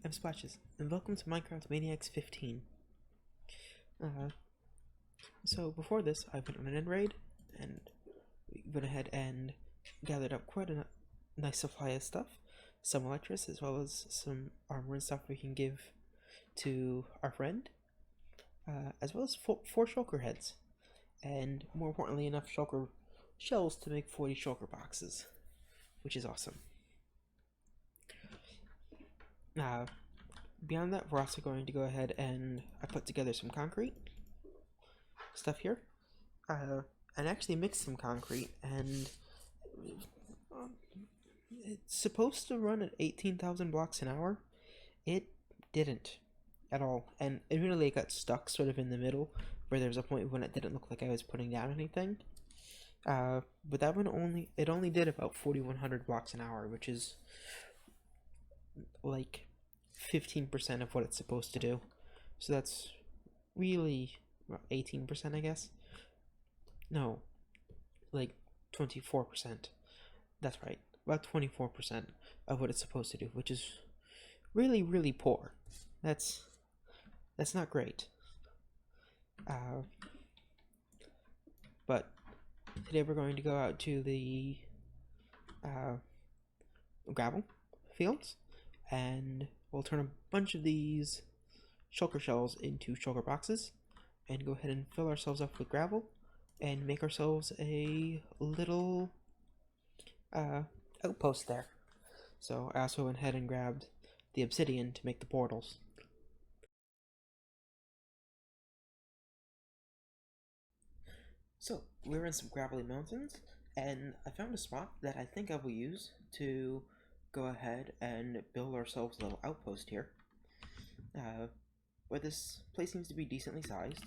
I'm Splashes, and welcome to Minecraft Maniacs 15. So before this, I went on an end raid, and we went ahead and gathered up quite a nice supply of stuff, some electris, as well as some armor and stuff we can give to our friend, as well as four shulker heads, and more importantly, enough shulker shells to make 40 shulker boxes, which is awesome. Beyond that, we're also going to go ahead and I put together some concrete stuff here, and actually mixed some concrete, and it's supposed to run at 18,000 blocks an hour. It didn't at all, and it really got stuck sort of in the middle, where there was a point when it didn't look like I was putting down anything. But that one only did about 4,100 blocks an hour, which is like 15% of what it's supposed to do. So that's really 18%, I guess. No, like 24%. That's right, about 24% of what it's supposed to do, which is really, really poor. That's not great. But today we're going to go out to the gravel fields, and we'll turn a bunch of these shulker shells into shulker boxes, and go ahead and fill ourselves up with gravel, and make ourselves a little outpost there. So I also went ahead and grabbed the obsidian to make the portals. So we're in some gravelly mountains, and I found a spot that I think I will use to go ahead and build ourselves a little outpost here. Where this place seems to be decently sized.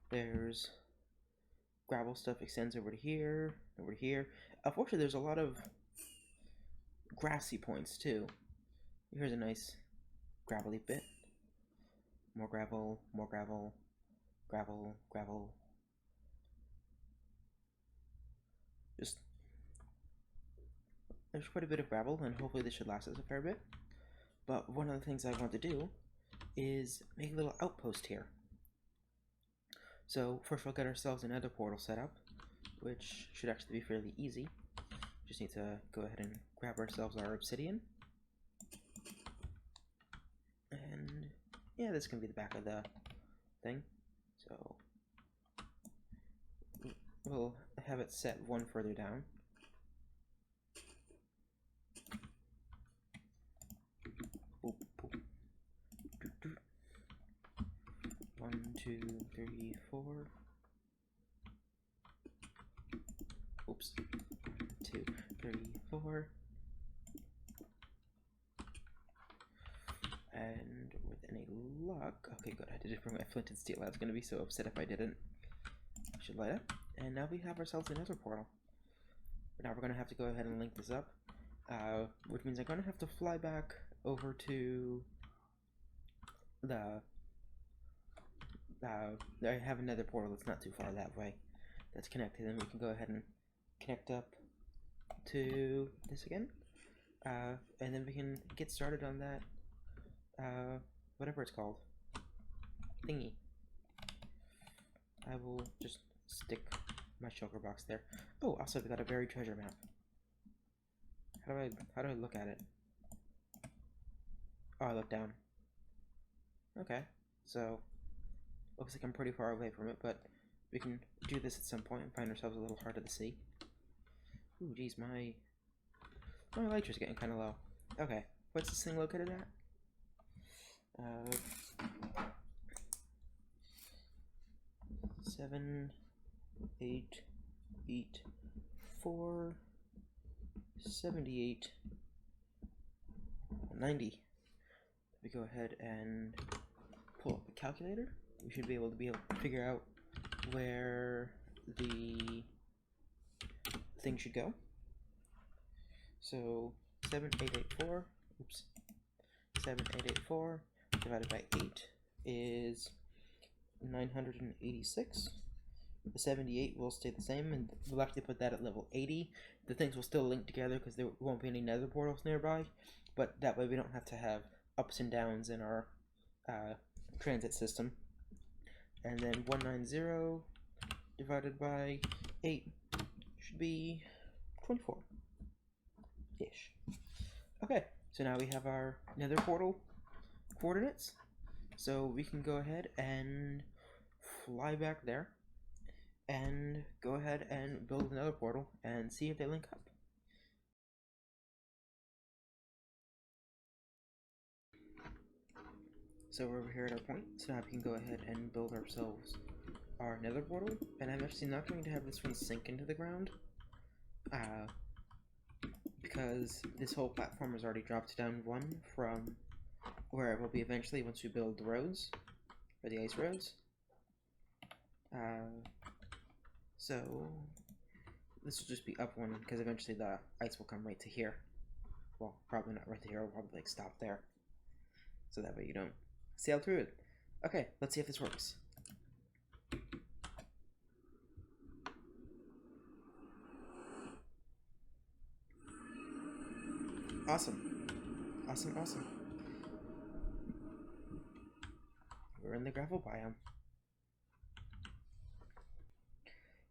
There's gravel stuff extends over to here, over to here. Unfortunately, there's a lot of grassy points too. Here's a nice gravelly bit. More gravel, more gravel, gravel, gravel. There's quite a bit of gravel, and hopefully this should last us a fair bit. But one of the things I want to do is make a little outpost here. So first we'll get ourselves another portal set up, which should actually be fairly easy. Just need to go ahead and grab ourselves our obsidian. And yeah, this can be the back of the thing. So we'll have it set one further down. One, two, three, four. Oops. 2, 3, 4. And with any luck, okay, good. I did it for my flint and steel. I was going to be so upset if I didn't. I should light up. And now we have ourselves another portal. But now we're going to have to go ahead and link this up, which means I'm going to have to fly back over to the I have another portal that's not too far that way that's connected, and we can go ahead and connect up to this again, and then we can get started on that whatever it's called thingy. I will just stick my shulker box there. Oh, also we got a buried treasure map. How do I look at it? Oh, I look down. Okay, so looks like I'm pretty far away from it, but we can do this at some point and find ourselves a little heart of the sea. Ooh, geez, my lighter's getting kind of low. Okay, what's this thing located at? 7, 8, 8, 4, 78, 90. We go ahead and pull up a calculator. We should be able to figure out where the thing should go. So 7884, oops, 7884 divided by 8 is 986, The 78 will stay the same, and we'll actually put that at level 80. The things will still link together because there won't be any nether portals nearby, but that way we don't have to have ups and downs in our transit system. And then 190 divided by 8 should be 24-ish. Okay, so now we have our nether portal coordinates. So we can go ahead and fly back there and go ahead and build another portal and see if they link up. So we're over here at our point, so now we can go ahead and build ourselves our nether portal, and I'm actually not going to have this one sink into the ground, because this whole platform has already dropped down one from where it will be eventually once we build the roads, or the ice roads. So this will just be up one, because eventually the ice will come right to here. Well, probably not right to here, it'll probably like stop there. So that way you don't sail through it. Okay, let's see if this works. Awesome. Awesome, awesome. We're in the gravel biome.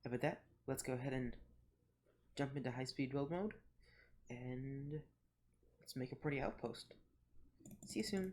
And with that, let's go ahead and jump into high-speed build mode, and let's make a pretty outpost. See you soon.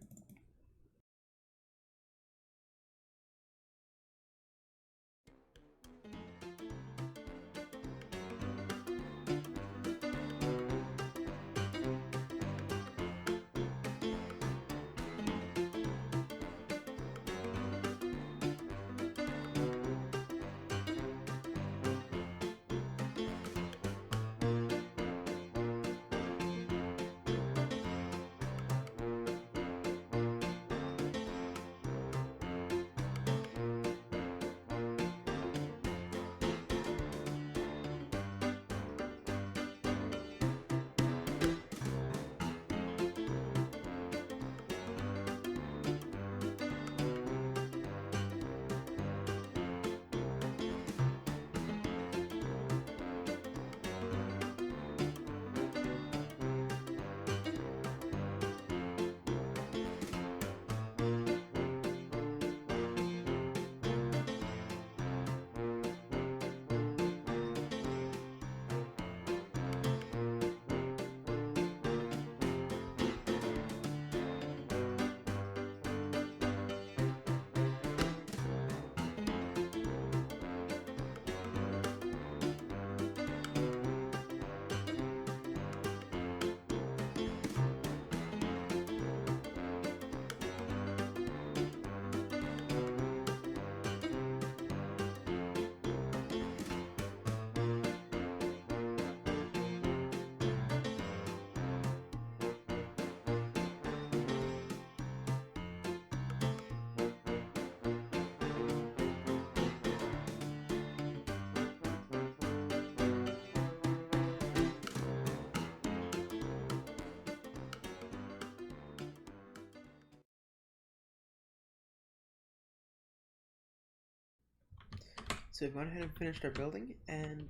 So we've gone ahead and finished our building, and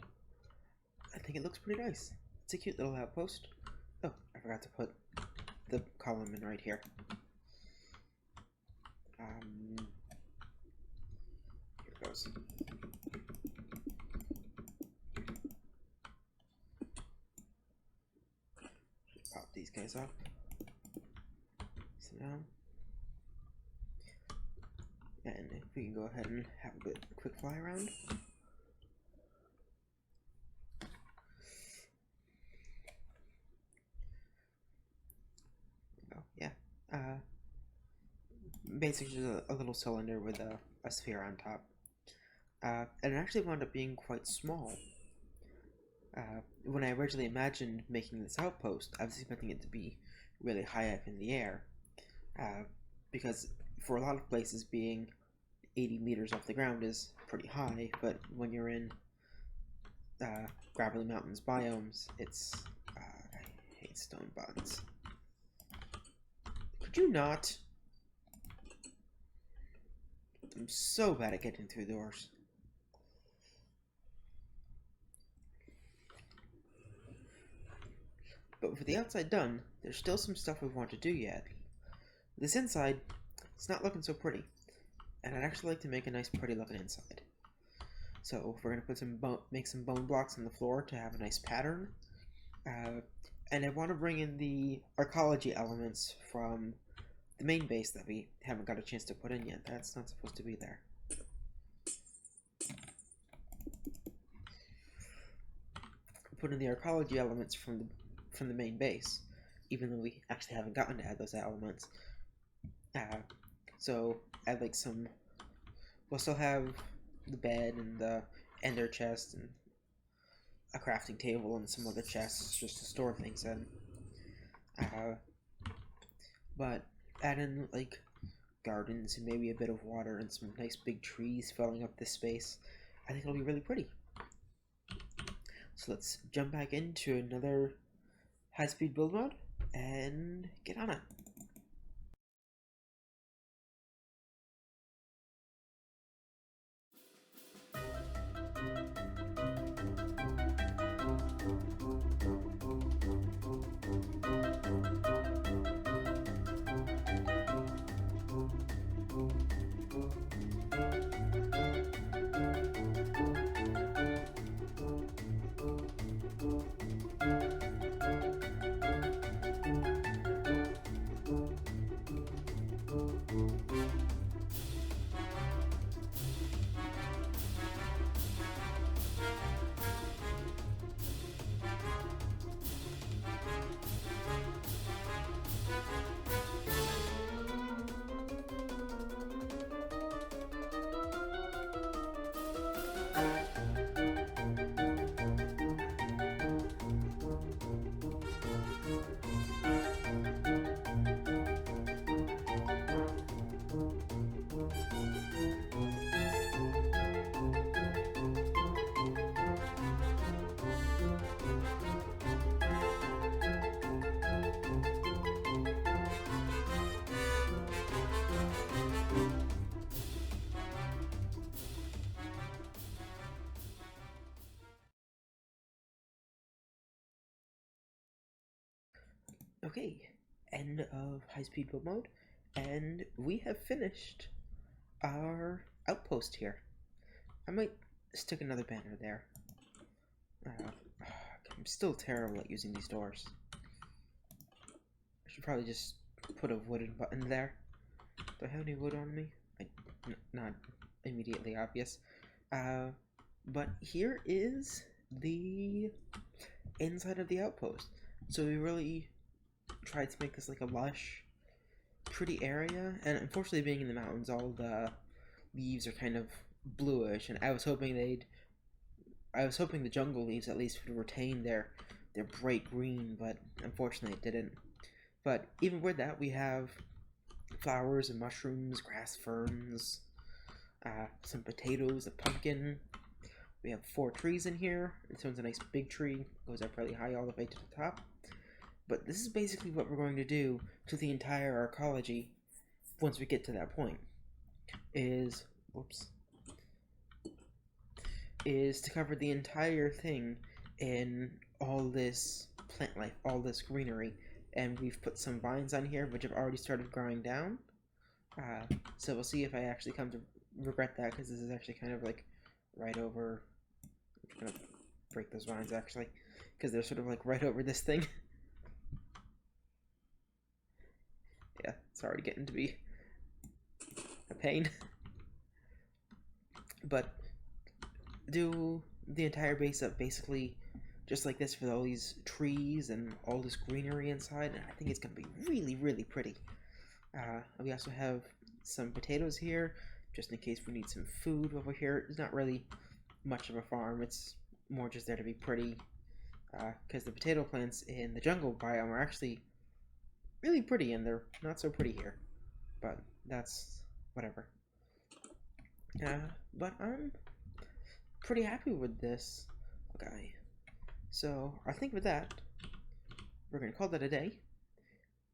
I think it looks pretty nice. It's a cute little outpost. Oh, I forgot to put the column in right here. Here goes. Pop these guys off. So now, and if we can go ahead and have a quick fly around. Oh yeah. Basically just a little cylinder with a sphere on top. And it actually wound up being quite small. When I originally imagined making this outpost, I was expecting it to be really high up in the air. Because for a lot of places, being 80 meters off the ground is pretty high, but when you're in gravelly mountains biomes, it's... I hate stone buttons. Could you not? I'm so bad at getting through doors. But with the outside done, there's still some stuff we want to do yet. This inside, it's not looking so pretty, and I'd actually like to make a nice pretty looking inside. So we're going to make some bone blocks on the floor to have a nice pattern. And I want to bring in the arcology elements from the main base that we haven't got a chance to put in yet. That's not supposed to be there. Put in the arcology elements from the main base, even though we actually haven't gotten to add those elements. So add like some. We'll still have the bed and the ender chest and a crafting table and some other chests just to store things in. But add in like gardens and maybe a bit of water and some nice big trees filling up this space. I think it'll be really pretty. So let's jump back into another high-speed build mode and get on it. Okay, end of high-speed build mode, and we have finished our outpost here. I might stick another banner there. I'm still terrible at using these doors. I should probably just put a wooden button there. Do I have any wood on me? Not immediately obvious. But here is the inside of the outpost. So we really tried to make this like a lush, pretty area, and unfortunately being in the mountains, all the leaves are kind of bluish, and I was hoping the jungle leaves at least would retain their bright green, but unfortunately it didn't. But even with that, we have flowers and mushrooms, grass ferns, some potatoes, a pumpkin. We have 4 trees in here. This one's a nice big tree, goes up really high all the way to the top. But this is basically what we're going to do to the entire arcology once we get to that point. Is to cover the entire thing in all this plant life, all this greenery. And we've put some vines on here which have already started growing down. So we'll see if I actually come to regret that, because this is actually kind of like right over. I'm gonna break those vines actually, because they're sort of like right over this thing. Yeah, it's already getting to be a pain. But do the entire base up basically just like this with all these trees and all this greenery inside, and I think it's going to be really, really pretty. We also have some potatoes here, just in case we need some food over here. It's not really much of a farm, it's more just there to be pretty, because the potato plants in the jungle biome are actually really pretty, and they're not so pretty here. But that's whatever. But I'm pretty happy with this guy. So I think with that, we're going to call that a day.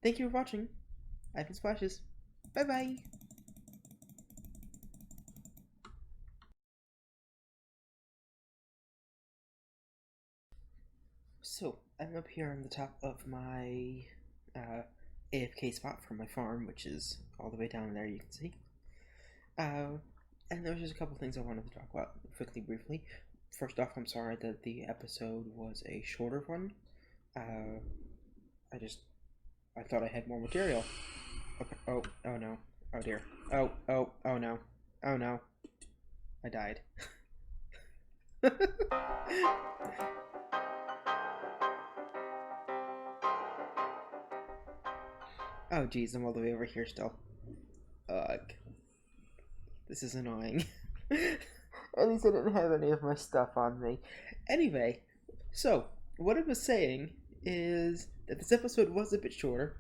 Thank you for watching. I've been Splashes. Bye bye. So, I'm up here on the top of my AFK spot from my farm, which is all the way down there, you can see. Uh, and there's just a couple things I wanted to talk about quickly, briefly. First off, I'm sorry that the episode was a shorter one. I thought I had more material. Okay. Oh no. Oh dear. Oh no. Oh no. I died. Oh geez, I'm all the way over here still. Ugh. This is annoying. At least I didn't have any of my stuff on me. Anyway, so what I was saying is that this episode was a bit shorter,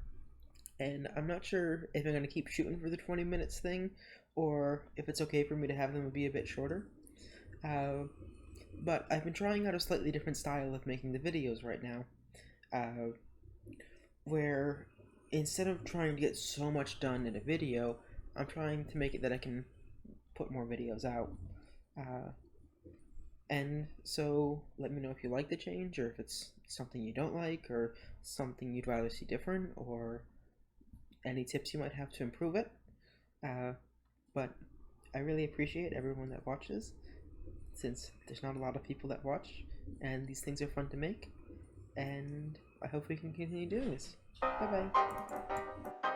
and I'm not sure if I'm going to keep shooting for the 20 minutes thing, or if it's okay for me to have them be a bit shorter. Uh, but I've been trying out a slightly different style of making the videos right now, uh, where instead of trying to get so much done in a video, I'm trying to make it that I can put more videos out. Uh, and so let me know if you like the change, or if it's something you don't like, or something you'd rather see different, or any tips you might have to improve it. Uh, but I really appreciate everyone that watches, since there's not a lot of people that watch, and these things are fun to make, and I hope we can continue doing this. Bye bye.